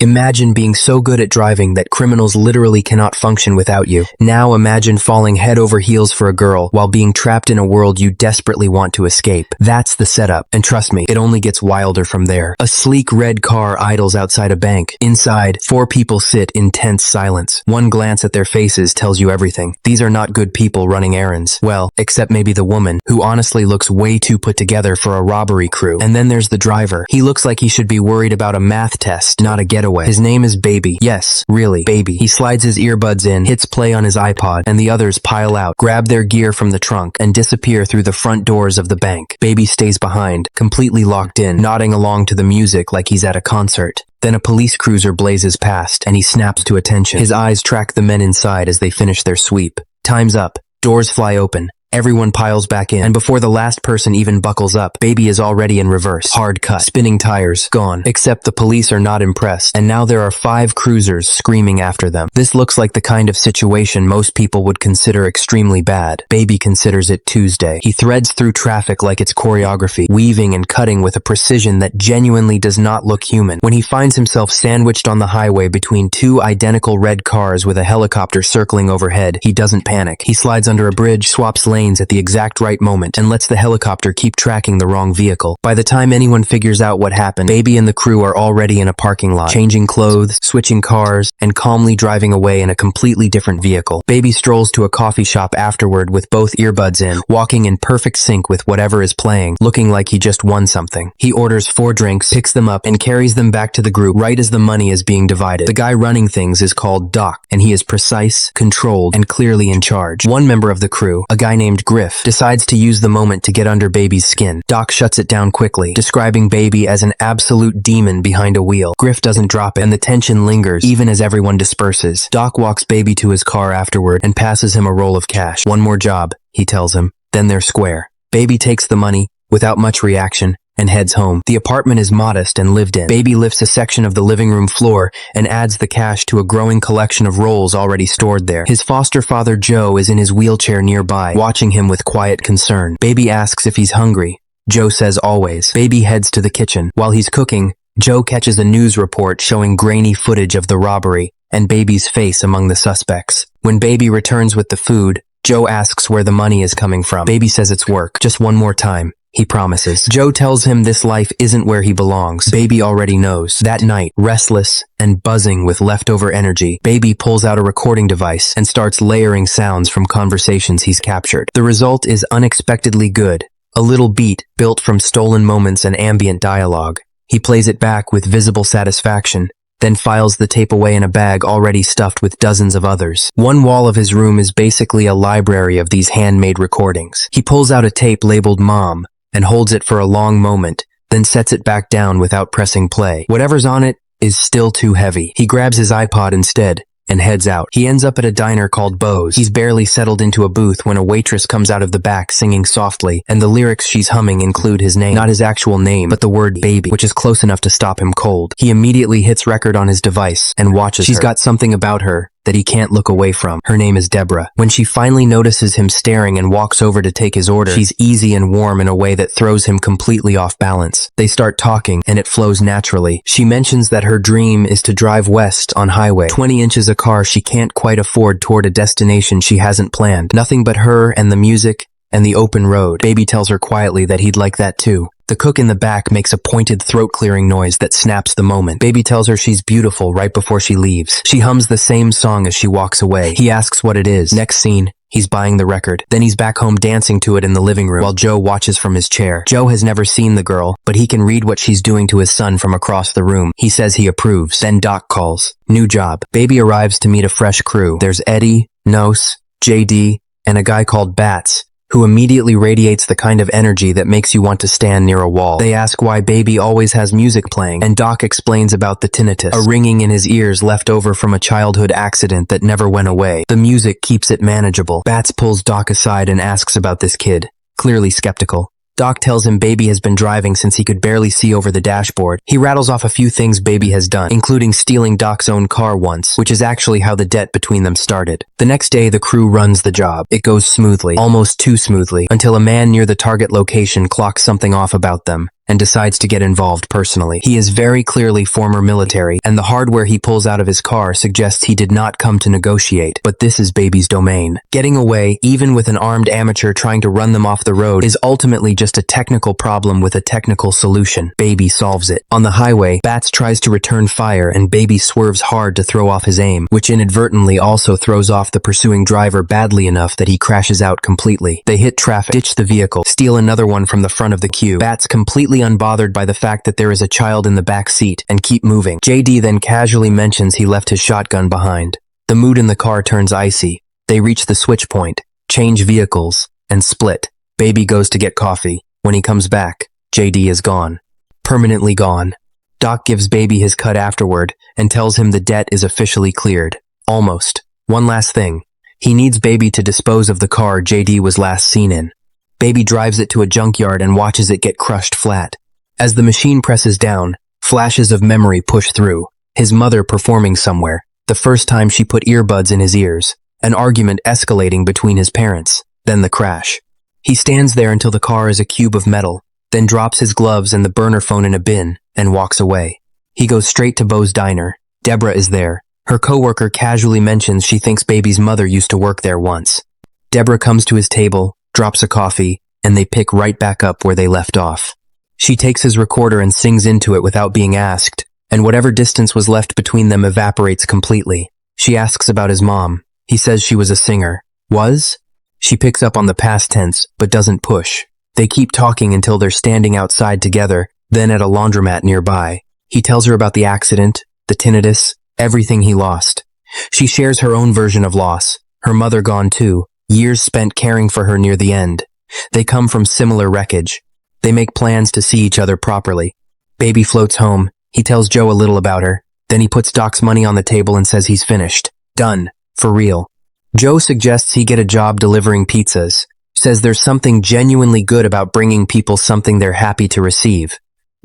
Imagine being so good at driving that criminals literally cannot function without you. Now imagine falling head over heels for a girl while being trapped in a world you desperately want to escape. That's the setup, and trust me, it only gets wilder from there. A sleek red car idles outside a bank. Inside, 4 people sit in tense silence. One glance at their faces tells you everything. These are not good people running errands. Well, except maybe the woman, who honestly looks way too put together for a robbery crew. And then there's the driver. He looks like he should be worried about a math test, not a getaway. His name is Baby. Yes, really, Baby. He slides his earbuds in, hits play on his iPod, and the others pile out, grab their gear from the trunk, and disappear through the front doors of the bank. Baby stays behind, completely locked in, nodding along to the music like he's at a concert. Then a police cruiser blazes past, and he snaps to attention. His eyes track the men inside as they finish their sweep. Time's up. Doors fly open. Everyone piles back in, and before the last person even buckles up, Baby is already in reverse. Hard cut. Spinning tires. Gone. Except the police are not impressed, and now there are 5 cruisers screaming after them. This looks like the kind of situation most people would consider extremely bad. Baby considers it Tuesday. He threads through traffic like it's choreography, weaving and cutting with a precision that genuinely does not look human. When he finds himself sandwiched on the highway between 2 identical red cars with a helicopter circling overhead, he doesn't panic. He slides under a bridge, swaps lanes at the exact right moment, and lets the helicopter keep tracking the wrong vehicle. By the time anyone figures out what happened, Baby and the crew are already in a parking lot, changing clothes, switching cars, and calmly driving away in a completely different vehicle. Baby strolls to a coffee shop afterward with both earbuds in, walking in perfect sync with whatever is playing, looking like he just won something. He orders 4 drinks, picks them up, and carries them back to the group right as the money is being divided. The guy running things is called Doc, and he is precise, controlled, and clearly in charge. One member of the crew, a guy named Griff, decides to use the moment to get under Baby's skin. Doc shuts it down quickly, describing Baby as an absolute demon behind a wheel. Griff doesn't drop it, and the tension lingers even as everyone disperses. Doc walks Baby to his car afterward and passes him a roll of cash. "One more job," he tells him. Then they're square. Baby takes the money, without much reaction, and heads home. The apartment is modest and lived in. Baby lifts a section of the living room floor and adds the cash to a growing collection of rolls already stored there. His foster father Joe is in his wheelchair nearby, watching him with quiet concern. Baby asks if he's hungry. Joe says always. Baby heads to the kitchen. While he's cooking, Joe catches a news report showing grainy footage of the robbery and Baby's face among the suspects. When Baby returns with the food, Joe asks where the money is coming from. Baby says it's work. Just one more time, he promises. Joe tells him this life isn't where he belongs. Baby already knows. That night, restless and buzzing with leftover energy, Baby pulls out a recording device and starts layering sounds from conversations he's captured. The result is unexpectedly good. A little beat built from stolen moments and ambient dialogue. He plays it back with visible satisfaction, then files the tape away in a bag already stuffed with dozens of others. One wall of his room is basically a library of these handmade recordings. He pulls out a tape labeled Mom and holds it for a long moment, then sets it back down without pressing play. Whatever's on it is still too heavy. He grabs his iPod instead and heads out. He ends up at a diner called Bo's. He's barely settled into a booth when a waitress comes out of the back singing softly, and the lyrics she's humming include his name. Not his actual name, but the word baby, which is close enough to stop him cold. He immediately hits record on his device and watches her. She's got something about her that he can't look away from. Her name is Deborah. When she finally notices him staring and walks over to take his order, she's easy and warm in a way that throws him completely off balance. They start talking, and it flows naturally. She mentions that her dream is to drive west on highway, 20 inches a car she can't quite afford toward a destination she hasn't planned. Nothing but her and the music and the open road. Baby tells her quietly that he'd like that too. The cook in the back makes a pointed throat-clearing noise that snaps the moment. Baby tells her she's beautiful right before she leaves. She hums the same song as she walks away. He asks what it is. Next scene, he's buying the record. Then he's back home dancing to it in the living room while Joe watches from his chair. Joe has never seen the girl, but he can read what she's doing to his son from across the room. He says he approves. Then Doc calls. New job. Baby arrives to meet a fresh crew. There's Eddie, Nos, JD, and a guy called Bats, who immediately radiates the kind of energy that makes you want to stand near a wall. They ask why Baby always has music playing, and Doc explains about the tinnitus, a ringing in his ears left over from a childhood accident that never went away. The music keeps it manageable. Bats pulls Doc aside and asks about this kid, clearly skeptical. Doc tells him Baby has been driving since he could barely see over the dashboard. He rattles off a few things Baby has done, including stealing Doc's own car once, which is actually how the debt between them started. The next day, the crew runs the job. It goes smoothly, almost too smoothly, until a man near the target location clocks something off about them. and decides to get involved personally. He is very clearly former military, and the hardware he pulls out of his car suggests he did not come to negotiate, but this is Baby's domain. Getting away, even with an armed amateur trying to run them off the road, is ultimately just a technical problem with a technical solution. Baby solves it. On the highway, Bats tries to return fire and Baby swerves hard to throw off his aim, which inadvertently also throws off the pursuing driver badly enough that he crashes out completely. They hit traffic, ditch the vehicle, steal another one from the front of the queue. Bats completely unbothered by the fact that there is a child in the back seat and keep moving. JD then casually mentions he left his shotgun behind. The mood in the car turns icy. They reach the switch point, change vehicles, and split. Baby goes to get coffee. When he comes back, JD is gone. Permanently gone. Doc gives Baby his cut afterward and tells him the debt is officially cleared. Almost. One last thing. He needs Baby to dispose of the car JD was last seen in. Baby drives it to a junkyard and watches it get crushed flat. As the machine presses down, flashes of memory push through. His mother performing somewhere, the first time she put earbuds in his ears, an argument escalating between his parents, then the crash. He stands there until the car is a cube of metal, then drops his gloves and the burner phone in a bin, and walks away. He goes straight to Bo's diner. Deborah is there. Her coworker casually mentions she thinks Baby's mother used to work there once. Deborah comes to his table, drops a coffee, and they pick right back up where they left off. She takes his recorder and sings into it without being asked, and whatever distance was left between them evaporates completely. She asks about his mom. He says she was a singer. Was? She picks up on the past tense, but doesn't push. They keep talking until they're standing outside together, then at a laundromat nearby. He tells her about the accident, the tinnitus, everything he lost. She shares her own version of loss. Her mother gone too, years spent caring for her near the end. They come from similar wreckage. They make plans to see each other properly. Baby floats home. He tells Joe a little about her. Then he puts Doc's money on the table and says he's finished. Done. For real. Joe suggests he get a job delivering pizzas. Says there's something genuinely good about bringing people something they're happy to receive.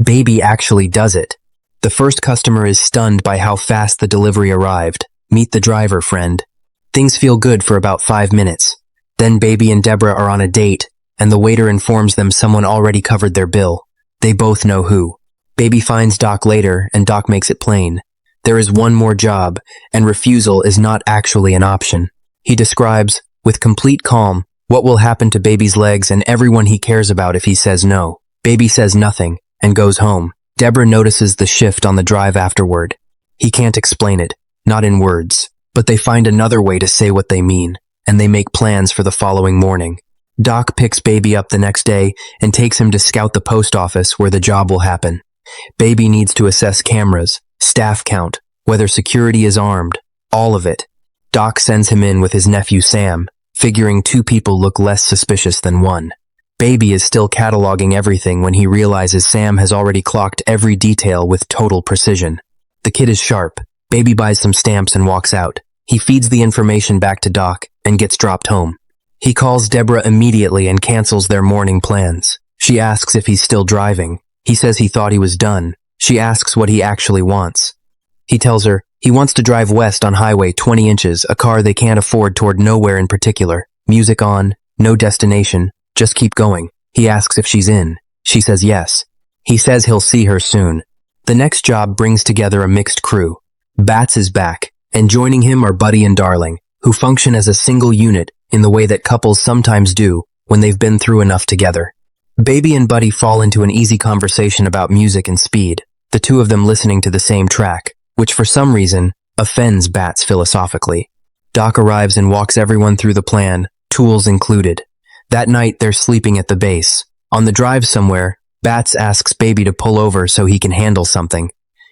Baby actually does it. The first customer is stunned by how fast the delivery arrived. Meet the driver, friend. Things feel good for about 5 minutes. Then Baby and Deborah are on a date, and the waiter informs them someone already covered their bill. They both know who. Baby finds Doc later, and Doc makes it plain. There is one more job, and refusal is not actually an option. He describes, with complete calm, what will happen to Baby's legs and everyone he cares about if he says no. Baby says nothing, and goes home. Deborah notices the shift on the drive afterward. He can't explain it, not in words, but they find another way to say what they mean, and they make plans for the following morning. Doc picks Baby up the next day and takes him to scout the post office where the job will happen. Baby needs to assess cameras, staff count, whether security is armed, all of it. Doc sends him in with his nephew Sam, figuring 2 people look less suspicious than 1. Baby is still cataloging everything when he realizes Sam has already clocked every detail with total precision. The kid is sharp. Baby buys some stamps and walks out. He feeds the information back to Doc and gets dropped home. He calls Deborah immediately and cancels their morning plans. She asks if he's still driving. He says he thought he was done. She asks what he actually wants. He tells her he wants to drive west on Highway 20 inches, a car they can't afford toward nowhere in particular. Music on, no destination, just keep going. He asks if she's in. She says yes. He says he'll see her soon. The next job brings together a mixed crew. Bats is back, and joining him are Buddy and Darling, who function as a single unit in the way that couples sometimes do when they've been through enough together. Baby and Buddy fall into an easy conversation about music and speed, the 2 of them listening to the same track, which for some reason offends Bats philosophically. Doc arrives and walks everyone through the plan, tools included. That night they're sleeping at the base. On the drive somewhere, Bats asks Baby to pull over so he can handle something.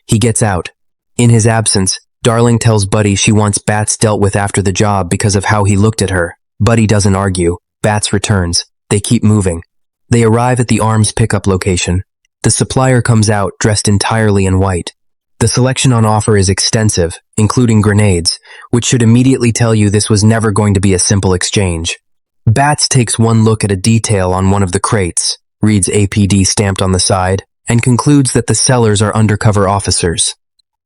He gets out. In his absence, Darling tells Buddy she wants Bats dealt with after the job because of how he looked at her. Buddy doesn't argue. Bats returns. They keep moving. They arrive at the arms pickup location. The supplier comes out dressed entirely in white. The selection on offer is extensive, including grenades, which should immediately tell you this was never going to be a simple exchange. Bats takes one look at a detail on one of the crates, reads APD stamped on the side, and concludes that the sellers are undercover officers.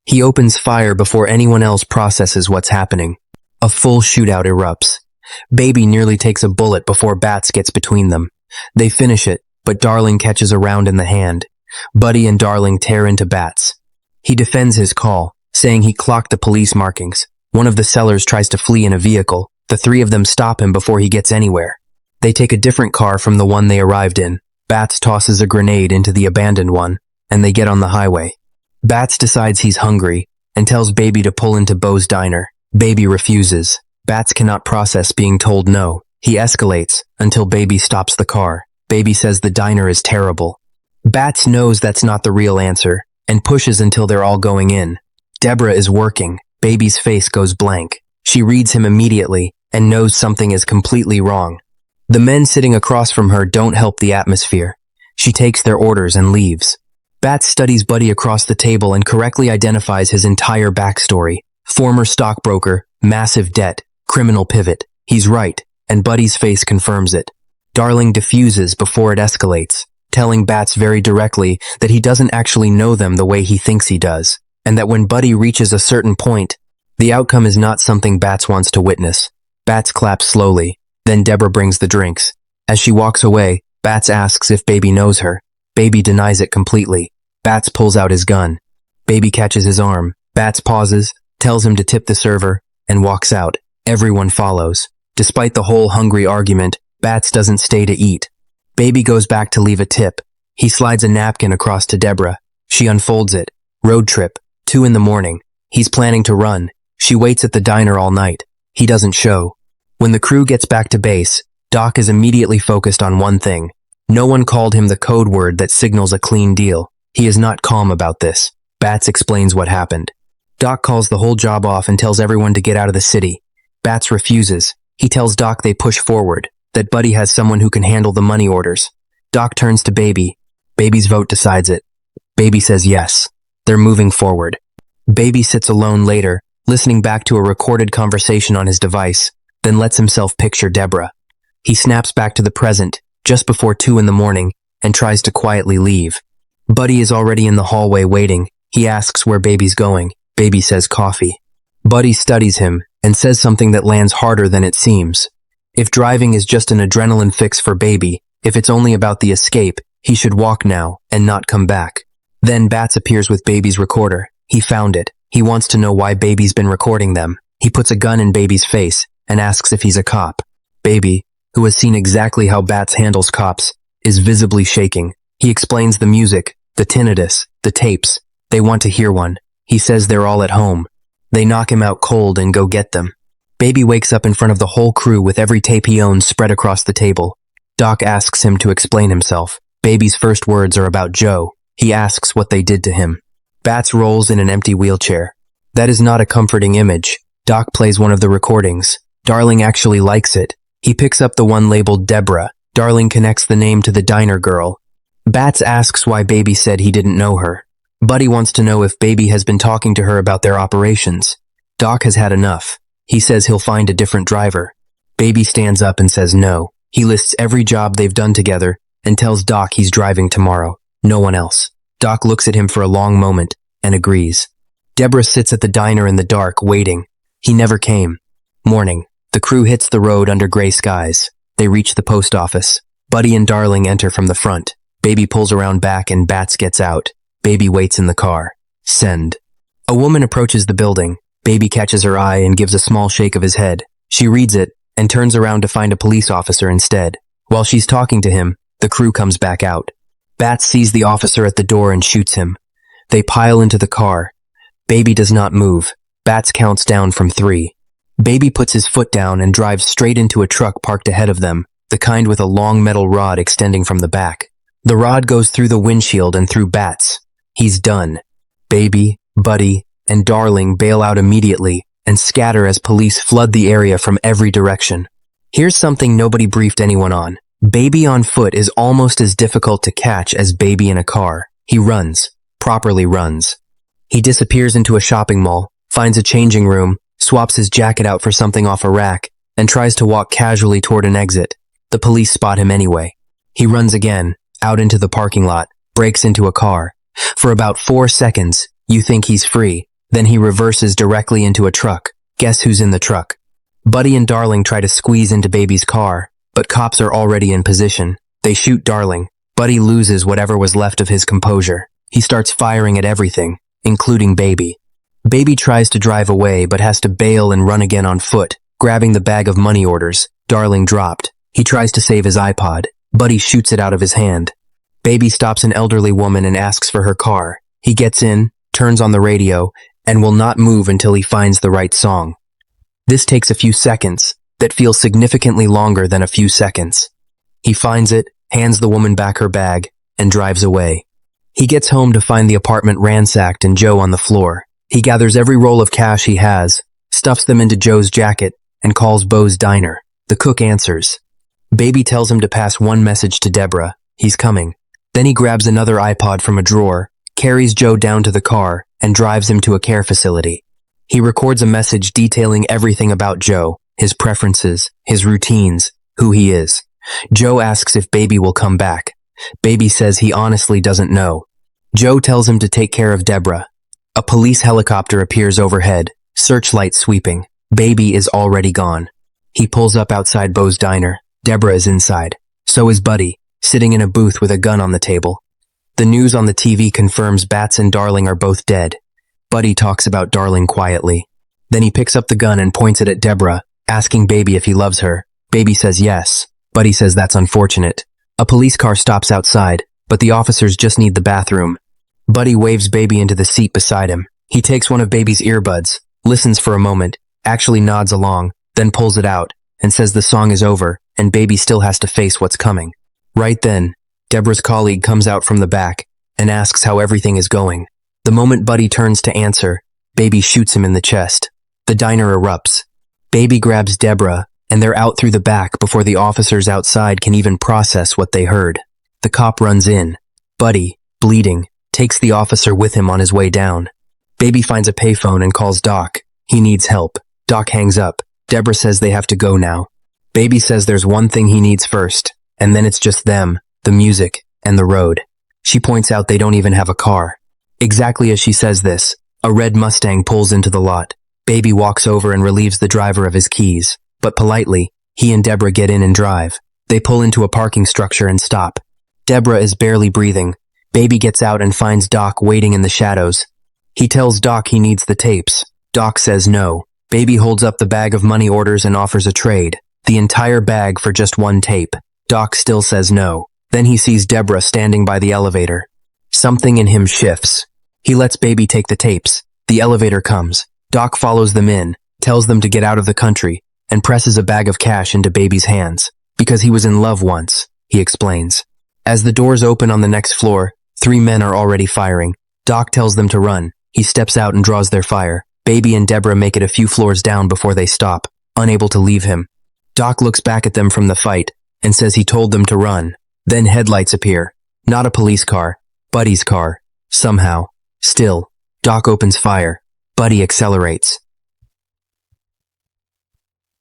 He opens fire before anyone else processes what's happening. A full shootout erupts. Baby nearly takes a bullet before Bats gets between them. They finish it, but Darling catches a round in the hand. Buddy and Darling tear into Bats. He defends his call, saying he clocked the police markings. One of the sellers tries to flee in a vehicle. The three of them stop him before he gets anywhere. They take a different car from the one they arrived in. Bats tosses a grenade into the abandoned one, and they get on the highway. Bats decides he's hungry and tells Baby to pull into Bo's diner. Baby refuses. Bats cannot process being told no. He escalates until Baby stops the car. Baby says the diner is terrible. Bats knows that's not the real answer and pushes until they're all going in. Deborah is working. Baby's face goes blank. She reads him immediately and knows something is completely wrong. The men sitting across from her don't help the atmosphere. She takes their orders and leaves. Bats studies Buddy across the table and correctly identifies his entire backstory. Former stockbroker, massive debt, criminal pivot. He's right, and Buddy's face confirms it. Darling diffuses before it escalates, telling Bats very directly that he doesn't actually know them the way he thinks he does, and that when Buddy reaches a certain point, the outcome is not something Bats wants to witness. Bats claps slowly. Then Deborah brings the drinks. As she walks away, Bats asks if Baby knows her. Baby denies it completely. Bats pulls out his gun. Baby catches his arm. Bats pauses, tells him to tip the server, and walks out. Everyone follows. Despite the whole hungry argument, Bats doesn't stay to eat. Baby goes back to leave a tip. He slides a napkin across to Deborah. She unfolds it. Road trip. 2 a.m. He's planning to run. She waits at the diner all night. He doesn't show. When the crew gets back to base, Doc is immediately focused on one thing. No one called him the code word that signals a clean deal. He is not calm about this. Bats explains what happened. Doc calls the whole job off and tells everyone to get out of the city. Bats refuses. He tells Doc they push forward, that Buddy has someone who can handle the money orders. Doc turns to Baby. Baby's vote decides it. Baby says yes. They're moving forward. Baby sits alone later, listening back to a recorded conversation on his device, then lets himself picture Deborah. He snaps back to the present, just before 2 a.m, and tries to quietly leave. Buddy is already in the hallway waiting. He asks where Baby's going. Baby says coffee. Buddy studies him and says something that lands harder than it seems. If driving is just an adrenaline fix for Baby, if it's only about the escape, he should walk now and not come back. Then Bats appears with Baby's recorder. He found it. He wants to know why Baby's been recording them. He puts a gun in Baby's face and asks if he's a cop. Baby, who has seen exactly how Bats handles cops, is visibly shaking. He explains the music, the tinnitus, the tapes. They want to hear one. He says they're all at home. They knock him out cold and go get them. Baby wakes up in front of the whole crew with every tape he owns spread across the table. Doc asks him to explain himself. Baby's first words are about Joe. He asks what they did to him. Bats rolls in an empty wheelchair. That is not a comforting image. Doc plays one of the recordings. Darling actually likes it. He picks up the one labeled Deborah. Darling connects the name to the diner girl. Bats asks why Baby said he didn't know her. Buddy wants to know if Baby has been talking to her about their operations. Doc has had enough. He says he'll find a different driver. Baby stands up and says no. He lists every job they've done together and tells Doc he's driving tomorrow. No one else. Doc looks at him for a long moment and agrees. Deborah sits at the diner in the dark, waiting. He never came. Morning. The crew hits the road under gray skies. They reach the post office. Buddy and Darling enter from the front. Baby pulls around back and Bats gets out. Baby waits in the car. Send. A woman approaches the building. Baby catches her eye and gives a small shake of his head. She reads it and turns around to find a police officer instead. While she's talking to him, the crew comes back out. Bats sees the officer at the door and shoots him. They pile into the car. Baby does not move. Bats counts down from 3. Baby puts his foot down and drives straight into a truck parked ahead of them, the kind with a long metal rod extending from the back. The rod goes through the windshield and through Bats. He's done. Baby, Buddy, and Darling bail out immediately and scatter as police flood the area from every direction. Here's something nobody briefed anyone on. Baby on foot is almost as difficult to catch as Baby in a car. He runs. Properly runs. He disappears into a shopping mall, finds a changing room, swaps his jacket out for something off a rack, and tries to walk casually toward an exit. The police spot him anyway. He runs again, out into the parking lot, breaks into a car. For about 4 seconds, you think he's free. Then he reverses directly into a truck. Guess who's in the truck? Buddy and Darling try to squeeze into Baby's car, but cops are already in position. They shoot Darling. Buddy loses whatever was left of his composure. He starts firing at everything, including Baby. Baby tries to drive away but has to bail and run again on foot, grabbing the bag of money orders Darling dropped. He tries to save his iPod. Buddy shoots it out of his hand. Baby stops an elderly woman and asks for her car. He gets in, turns on the radio, and will not move until he finds the right song. This takes a few seconds, that feel significantly longer than a few seconds. He finds it, hands the woman back her bag, and drives away. He gets home to find the apartment ransacked and Joe on the floor. He gathers every roll of cash he has, stuffs them into Joe's jacket, and calls Bo's diner. The cook answers. Baby tells him to pass one message to Deborah. He's coming. Then he grabs another iPod from a drawer, carries Joe down to the car, and drives him to a care facility. He records a message detailing everything about Joe, his preferences, his routines, who he is. Joe asks if Baby will come back. Baby says he honestly doesn't know. Joe tells him to take care of Deborah. A police helicopter appears overhead, searchlight sweeping. Baby is already gone. He pulls up outside Bo's diner. Deborah is inside. So is Buddy, sitting in a booth with a gun on the table. The news on the TV confirms Bats and Darling are both dead. Buddy talks about Darling quietly. Then he picks up the gun and points it at Deborah, asking Baby if he loves her. Baby says yes. Buddy says that's unfortunate. A police car stops outside, but the officers just need the bathroom. Buddy waves Baby into the seat beside him. He takes one of Baby's earbuds, listens for a moment, actually nods along, then pulls it out, and says the song is over, and Baby still has to face what's coming. Right then, Deborah's colleague comes out from the back, and asks how everything is going. The moment Buddy turns to answer, Baby shoots him in the chest. The diner erupts. Baby grabs Deborah, and they're out through the back before the officers outside can even process what they heard. The cop runs in. Buddy, bleeding, takes the officer with him on his way down. Baby finds a payphone and calls Doc. He needs help. Doc hangs up. Deborah says they have to go now. Baby says there's one thing he needs first, and then it's just them, the music, and the road. She points out they don't even have a car. Exactly as she says this, a red Mustang pulls into the lot. Baby walks over and relieves the driver of his keys. But politely, he and Deborah get in and drive. They pull into a parking structure and stop. Deborah is barely breathing. Baby gets out and finds Doc waiting in the shadows. He tells Doc he needs the tapes. Doc says no. Baby holds up the bag of money orders and offers a trade. The entire bag for just one tape. Doc still says no. Then he sees Deborah standing by the elevator. Something in him shifts. He lets Baby take the tapes. The elevator comes. Doc follows them in, tells them to get out of the country, and presses a bag of cash into Baby's hands. Because he was in love once, he explains. As the doors open on the next floor, 3 men are already firing. Doc tells them to run. He steps out and draws their fire. Baby and Deborah make it a few floors down before they stop, unable to leave him. Doc looks back at them from the fight and says he told them to run. Then headlights appear. Not a police car. Buddy's car. Somehow. Still, Doc opens fire. Buddy accelerates.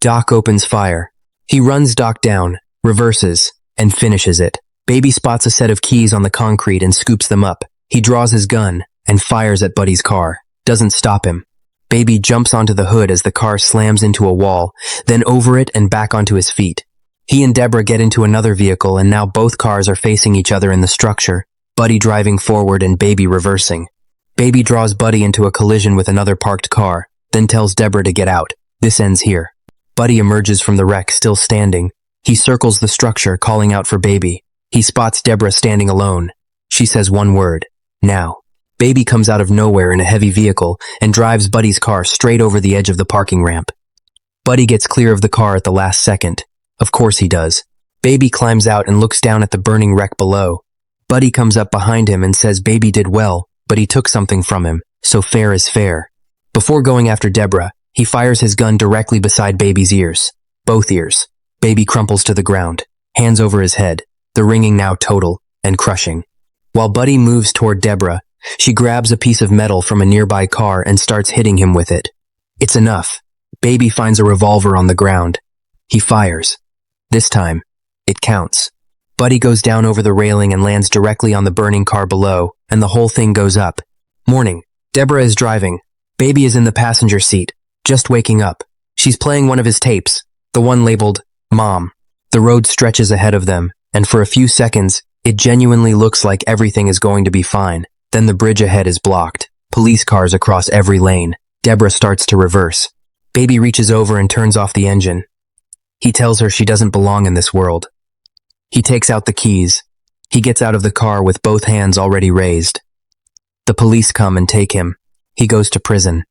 Doc opens fire. He runs Doc down, reverses, and finishes it. Baby spots a set of keys on the concrete and scoops them up. He draws his gun and fires at Buddy's car. Doesn't stop him. Baby jumps onto the hood as the car slams into a wall, then over it and back onto his feet. He and Deborah get into another vehicle and now both cars are facing each other in the structure, Buddy driving forward and Baby reversing. Baby draws Buddy into a collision with another parked car, then tells Deborah to get out. This ends here. Buddy emerges from the wreck still standing. He circles the structure, calling out for Baby. He spots Deborah standing alone. She says one word. Now. Baby comes out of nowhere in a heavy vehicle and drives Buddy's car straight over the edge of the parking ramp. Buddy gets clear of the car at the last second. Of course he does. Baby climbs out and looks down at the burning wreck below. Buddy comes up behind him and says Baby did well, but he took something from him, so fair is fair. Before going after Deborah, he fires his gun directly beside Baby's ears. Both ears. Baby crumples to the ground, hands over his head, the ringing now total and crushing. While Buddy moves toward Deborah, she grabs a piece of metal from a nearby car and starts hitting him with it. It's enough. Baby finds a revolver on the ground. He fires. This time, it counts. Buddy goes down over the railing and lands directly on the burning car below, and the whole thing goes up. Morning. Deborah is driving. Baby is in the passenger seat, just waking up. She's playing one of his tapes, the one labeled Mom. The road stretches ahead of them, and for a few seconds, It genuinely looks like everything is going to be fine. Then the bridge ahead is blocked. Police cars across every lane. Deborah starts to reverse. Baby reaches over and turns off the engine. He tells her she doesn't belong in this world. He takes out the keys. He gets out of the car with both hands already raised. The police come and take him. He goes to prison.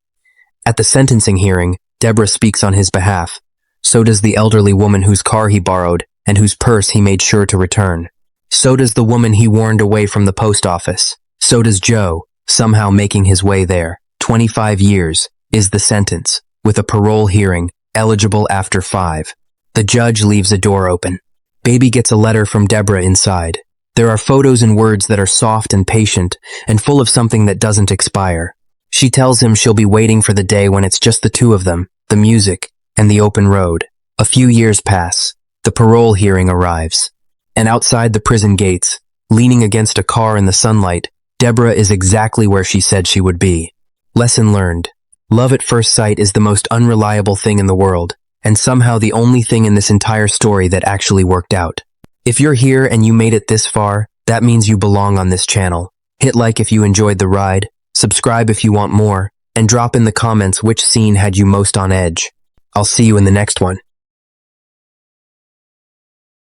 At the sentencing hearing, Deborah speaks on his behalf. So does the elderly woman whose car he borrowed and whose purse he made sure to return. So does the woman he warned away from the post office. So does Joe, somehow making his way there. 25 years is the sentence, with a parole hearing, eligible after 5. The judge leaves a door open. Baby gets a letter from Deborah inside. There are photos and words that are soft and patient and full of something that doesn't expire. She tells him she'll be waiting for the day when it's just the two of them, the music, and the open road. A few years pass. The parole hearing arrives. And outside the prison gates, leaning against a car in the sunlight, Deborah is exactly where she said she would be. Lesson learned. Love at first sight is the most unreliable thing in the world, and somehow the only thing in this entire story that actually worked out. If you're here and you made it this far, that means you belong on this channel. Hit like if you enjoyed the ride, subscribe if you want more, and drop in the comments which scene had you most on edge. I'll see you in the next one.